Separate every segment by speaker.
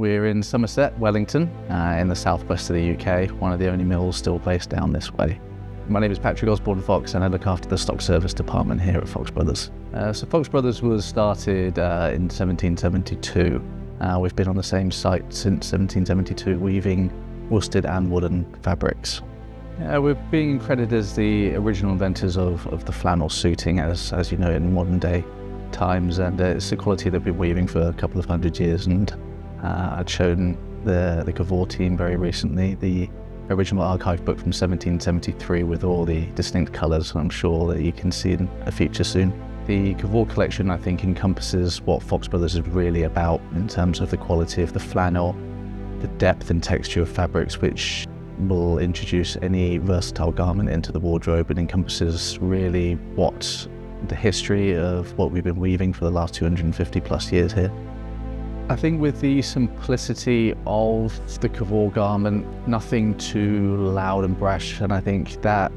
Speaker 1: We're in Somerset, Wellington, in the southwest of the UK, one of the only mills still based down this way. My name is Patrick Osborne-Fox and I look after the stock service department here at Fox Brothers. So Fox Brothers was started in 1772. We've been on the same site since 1772, weaving worsted and woolen fabrics. We're being credited as the original inventors of the flannel suiting, as you know, in modern day times, and it's a quality that we've been weaving for a couple of hundred years. And I'd shown the Cavour team very recently the original archive book from 1773 with all the distinct colours. I'm sure that you can see in a feature soon. The Cavour collection, I think, encompasses what Fox Brothers is really about in terms of the quality of the flannel, the depth and texture of fabrics, which will introduce any versatile garment into the wardrobe, and encompasses really what the history of what we've been weaving for the last 250 plus years here. I think with the simplicity of the Cavour garment, nothing too loud and brash, and I think that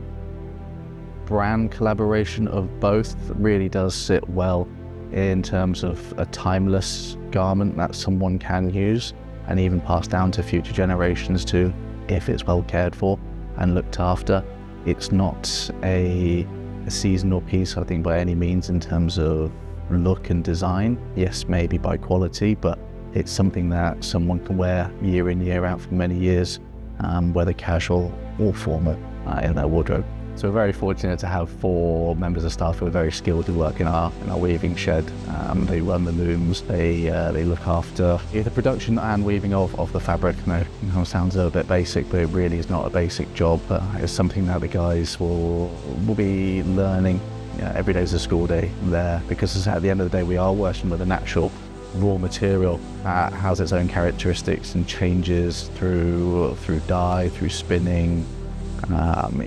Speaker 1: brand collaboration of both really does sit well in terms of a timeless garment that someone can use and even pass down to future generations too, if it's well cared for and looked after. It's not a seasonal piece, I think, by any means in terms of look and design. Yes, maybe by quality, but it's something that someone can wear year in, year out for many years, whether casual or formal, in their wardrobe. So we're very fortunate to have 4 members of staff who are very skilled who work in our weaving shed. They run the looms, they look after the production and weaving of the fabric. It sounds a little bit basic, but it really is not a basic job. It's something that the guys will be learning. Every day is a school day there, because at the end of the day we are working with a natural raw material that has its own characteristics and changes through dye, through spinning,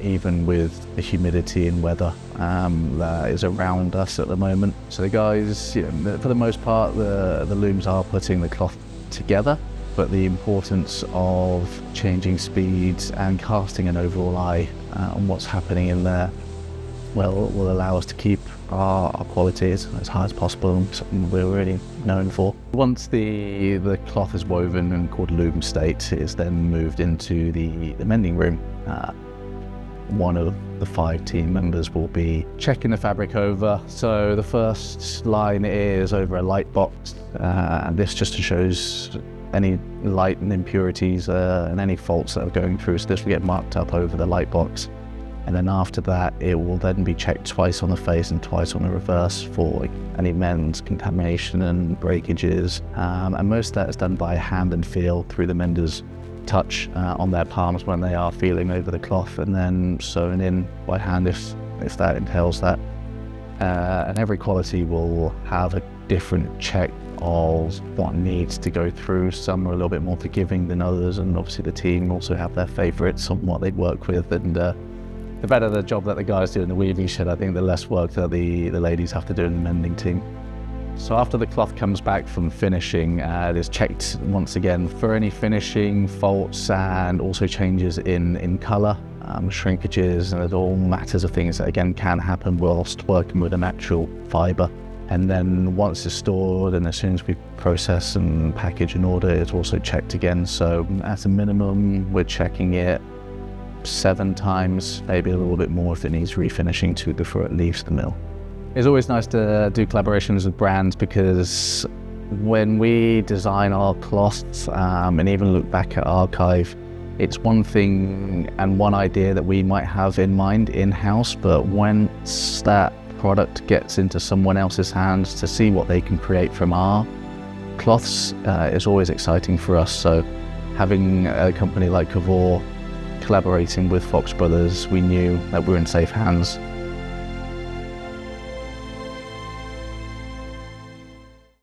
Speaker 1: even with the humidity and weather that is around us at the moment. So the guys, for the most part, the looms are putting the cloth together, but the importance of changing speeds and casting an overall eye on what's happening in there will allow us to keep our quality as high as possible, and something we're really known for. Once the cloth is woven and called loom state, it is then moved into the mending room. One of the 5 team members will be checking the fabric over. So the first line is over a light box, and this just shows any light and impurities and any faults that are going through. So this will get marked up over the light box. And then after that, it will then be checked twice on the face and twice on the reverse for any mends, contamination and breakages. And most of that is done by hand and feel through the mender's touch on their palms when they are feeling over the cloth, and then sewn in by hand if that entails that. And every quality will have a different check of what needs to go through. Some are a little bit more forgiving than others, and obviously the team also have their favourites on what they work with. And the better the job that the guys do in the weaving shed, I think the less work that the ladies have to do in the mending team. So after the cloth comes back from finishing, it is checked once again for any finishing faults and also changes in colour, shrinkages, and it all matters of things that again can happen whilst working with a natural fibre. And then once it's stored, and as soon as we process and package and order, it's also checked again. So at a minimum, we're checking it 7 times, maybe a little bit more if it needs refinishing too before it leaves the mill. It's always nice to do collaborations with brands, because when we design our cloths and even look back at archive, it's one thing and one idea that we might have in mind in-house, but once that product gets into someone else's hands to see what they can create from our cloths is always exciting for us. So having a company like Cavour collaborating with Fox Brothers, we knew that we were in safe hands.